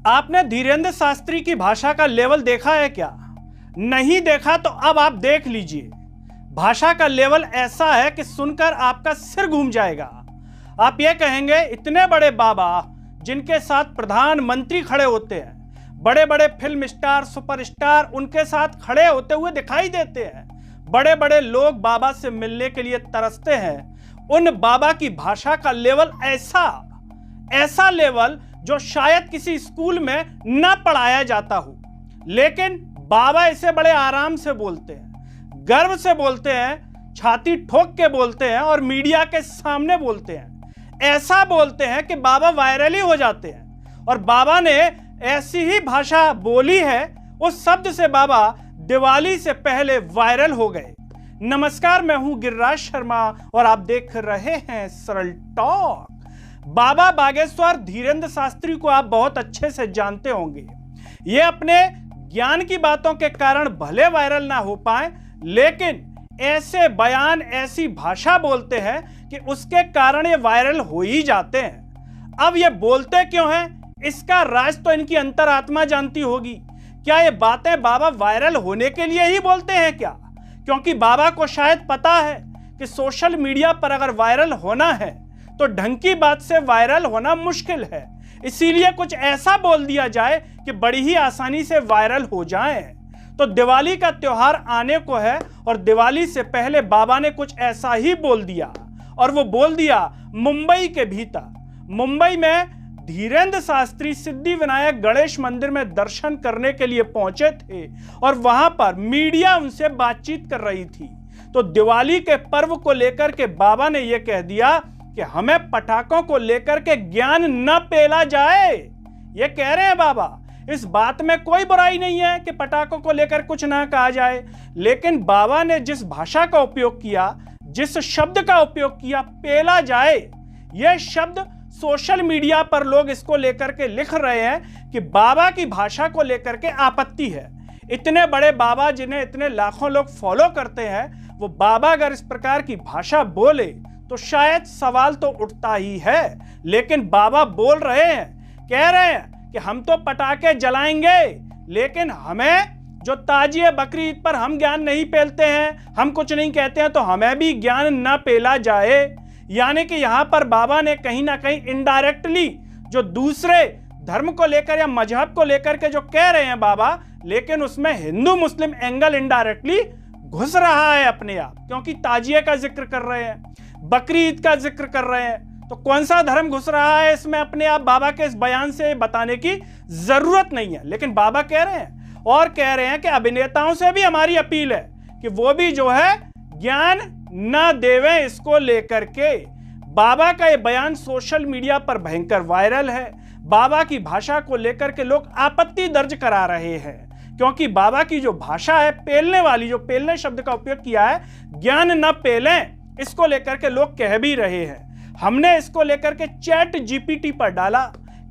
आपने धीरेंद्र शास्त्री की भाषा का लेवल देखा है क्या? नहीं देखा तो अब आप देख लीजिए। भाषा का लेवल ऐसा है कि सुनकर आपका सिर घूम जाएगा। आप ये कहेंगे इतने बड़े बाबा जिनके साथ प्रधानमंत्री खड़े होते हैं, बड़े बड़े फिल्म स्टार, सुपरस्टार उनके साथ खड़े होते हुए दिखाई देते हैं, बड़े बड़े लोग बाबा से मिलने के लिए तरसते हैं। उन बाबा की भाषा का लेवल ऐसा लेवल जो शायद किसी स्कूल में न पढ़ाया जाता हो, लेकिन बाबा इसे बड़े आराम से बोलते हैं, गर्व से बोलते हैं, छाती ठोक के बोलते हैं और मीडिया के सामने बोलते हैं। ऐसा बोलते हैं कि बाबा वायरल ही हो जाते हैं। और बाबा ने ऐसी ही भाषा बोली है, उस शब्द से बाबा दिवाली से पहले वायरल हो गए। नमस्कार, मैं हूं गिरिराज शर्मा और आप देख रहे हैं सरल टॉक। बाबा बागेश्वर धीरेंद्र शास्त्री को आप बहुत अच्छे से जानते होंगे। ये अपने ज्ञान की बातों के कारण भले वायरल ना हो पाए, लेकिन ऐसे बयान, ऐसी भाषा बोलते हैं कि उसके कारण ये वायरल हो ही जाते हैं। अब ये बोलते क्यों हैं, इसका राज तो इनकी अंतरात्मा जानती होगी। क्या ये बातें बाबा वायरल होने के लिए ही बोलते हैं क्या? क्योंकि बाबा को शायद पता है कि सोशल मीडिया पर अगर वायरल होना है तो ढंग की बात से वायरल होना मुश्किल है, इसीलिए कुछ ऐसा बोल दिया जाए कि बड़ी ही आसानी से वायरल हो जाए। तो दिवाली का त्योहार आने को है और दिवाली से पहले बाबा ने कुछ ऐसा ही बोल दिया, और वो बोल दिया मुंबई के भीतर। मुंबई में धीरेंद्र शास्त्री सिद्धि विनायक गणेश मंदिर में दर्शन करने के लिए पहुंचे थे और वहां पर मीडिया उनसे बातचीत कर रही थी। तो दिवाली के पर्व को लेकर के बाबा ने यह कह दिया कि हमें पटाखों को लेकर के ज्ञान न पेला जाए। ये कह रहे हैं बाबा। इस बात में कोई बुराई नहीं है कि पटाखों को लेकर कुछ ना कहा जाए, लेकिन बाबा ने जिस भाषा का उपयोग किया, जिस शब्द का उपयोग किया, पेला जाए, यह शब्द सोशल मीडिया पर लोग इसको लेकर के लिख रहे हैं कि बाबा की भाषा को लेकर के आपत्ति है। इतने बड़े बाबा जिन्हें इतने लाखों लोग फॉलो करते हैं, वो बाबा अगर इस प्रकार की भाषा बोले तो शायद सवाल तो उठता ही है। लेकिन बाबा बोल रहे हैं, कह रहे हैं कि हम तो पटाखे जलाएंगे, लेकिन हमें जो ताजिए बकरी ईद पर हम ज्ञान नहीं पेलते हैं, हम कुछ नहीं कहते हैं, तो हमें भी ज्ञान न पेला जाए। यानी कि यहां पर बाबा ने कहीं ना कहीं इनडायरेक्टली जो दूसरे धर्म को लेकर या मजहब को लेकर के जो कह रहे हैं बाबा, लेकिन उसमें हिंदू मुस्लिम एंगल इनडायरेक्टली घुस रहा है अपने आप, क्योंकि ताजिए का जिक्र कर रहे हैं, बकरी ईद का जिक्र कर रहे हैं। तो कौन सा धर्म घुस रहा है इसमें अपने आप? बाबा के इस बयान से बताने की जरूरत नहीं है, लेकिन बाबा कह रहे हैं और कह रहे हैं कि अभिनेताओं से भी हमारी अपील है कि वो भी जो है ज्ञान न देवें इसको लेकर के। बाबा का ये बयान सोशल मीडिया पर भयंकर वायरल है। बाबा की भाषा को लेकर के लोग आपत्ति दर्ज करा रहे हैं, क्योंकि बाबा की जो भाषा है, पेलने वाली, जो पेलने शब्द का उपयोग किया है, ज्ञान न पेलें, इसको लेकर के लोग कह भी रहे हैं। हमने इसको लेकर के चैट जीपीटी पर डाला,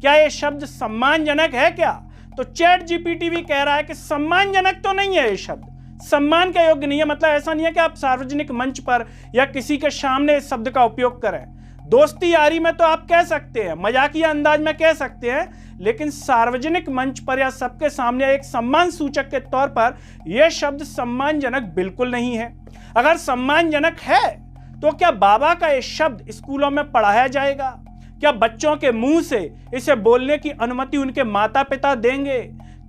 क्या ये शब्द सम्मानजनक है क्या? तो चैट जीपीटी भी कह रहा है कि सम्मानजनक तो नहीं है, ये शब्द सम्मान के योग्य नहीं है। मतलब ऐसा नहीं है कि आप सार्वजनिक मंच पर या किसी के सामने इस शब्द का उपयोग करें। दोस्ती यारी में तो आप कह सकते हैं, मजाकिया अंदाज में कह सकते हैं, लेकिन सार्वजनिक मंच पर या सबके सामने एक सम्मान सूचक के तौर पर यह शब्द सम्मानजनक बिल्कुल नहीं है। अगर सम्मानजनक है तो क्या बाबा का यह शब्द स्कूलों में पढ़ाया जाएगा? क्या बच्चों के मुंह से इसे बोलने की अनुमति उनके माता पिता देंगे?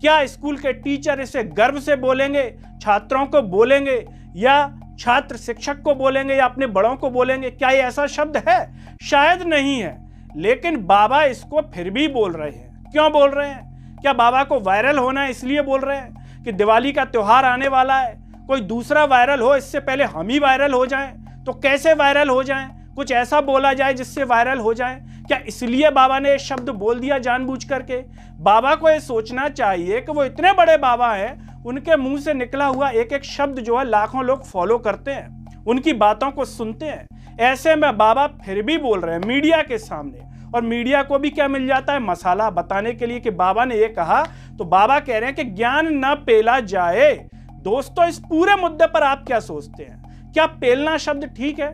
क्या स्कूल के टीचर इसे गर्व से बोलेंगे, छात्रों को बोलेंगे, या छात्र शिक्षक को बोलेंगे, या अपने बड़ों को बोलेंगे? क्या ये ऐसा शब्द है? शायद नहीं है, लेकिन बाबा इसको फिर भी बोल रहे हैं। क्यों बोल रहे हैं? क्या बाबा को वायरल होना है इसलिए बोल रहे हैं कि दिवाली का त्योहार आने वाला है, कोई दूसरा वायरल हो, इससे पहले हम ही वायरल हो जाएं? तो कैसे वायरल हो जाएं? कुछ ऐसा बोला जाए जिससे वायरल हो जाए? क्या इसलिए बाबा ने ये शब्द बोल दिया जानबूझ करके? बाबा को ये सोचना चाहिए कि वो इतने बड़े बाबा हैं, उनके मुंह से निकला हुआ एक एक शब्द जो है लाखों लोग फॉलो करते हैं, उनकी बातों को सुनते हैं। ऐसे में बाबा फिर भी बोल रहे हैं मीडिया के सामने, और मीडिया को भी क्या मिल जाता है? मसाला बताने के लिए कि बाबा ने ये कहा। तो बाबा कह रहे हैं कि ज्ञान न पेला जाए। दोस्तों, इस पूरे मुद्दे पर आप क्या सोचते हैं? क्या पेलना शब्द ठीक है?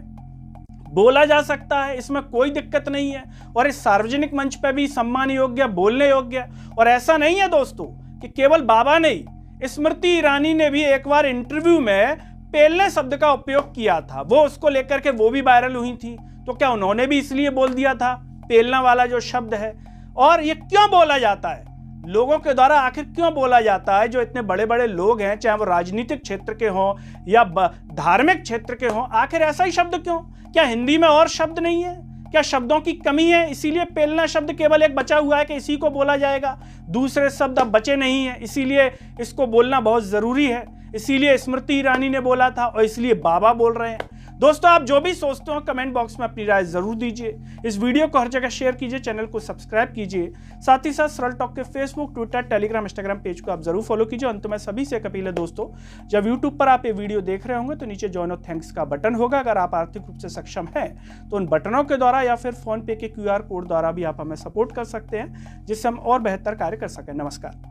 बोला जा सकता है, इसमें कोई दिक्कत नहीं है और इस सार्वजनिक मंच पे भी सम्मान योग्य, बोलने योग्य। और ऐसा नहीं है दोस्तों कि केवल बाबा नहीं, स्मृति ईरानी ने भी एक बार इंटरव्यू में पेलने शब्द का उपयोग किया था, वो उसको लेकर के वो भी वायरल हुई थी। तो क्या उन्होंने भी इसलिए बोल दिया था पेलना वाला जो शब्द है? और ये क्यों बोला जाता है, लोगों के द्वारा आखिर क्यों बोला जाता है? जो इतने बड़े बड़े लोग हैं, चाहे वो राजनीतिक क्षेत्र के हों या धार्मिक क्षेत्र के हों, आखिर ऐसा ही शब्द क्यों? क्या हिंदी में और शब्द नहीं है? क्या शब्दों की कमी है? इसीलिए पेलना शब्द केवल एक बचा हुआ है कि इसी को बोला जाएगा, दूसरे शब्द अब बचे नहीं है, इसीलिए इसको बोलना बहुत जरूरी है। इसीलिए स्मृति ईरानी ने बोला था और इसलिए बाबा बोल रहे हैं। दोस्तों, आप जो भी सोचते हो कमेंट बॉक्स में अपनी राय जरूर दीजिए। इस वीडियो को हर जगह शेयर कीजिए, चैनल को सब्सक्राइब कीजिए। साथ ही साथ सरल टॉक के Facebook, Twitter, Telegram, Instagram page को आप जरूर फॉलो कीजिए। अंत में सभी से एक अपील है दोस्तों, जब यूट्यूब पर आप ये वीडियो देख रहे होंगे तो नीचे जॉइन और थैंक्स का बटन होगा। अगर आप आर्थिक रूप से सक्षम हैं तो उन बटनों के द्वारा या फिर फोन पे के QR कोड द्वारा भी आप हमें सपोर्ट कर सकते हैं, जिससे हम और बेहतर कार्य कर सकें। नमस्कार।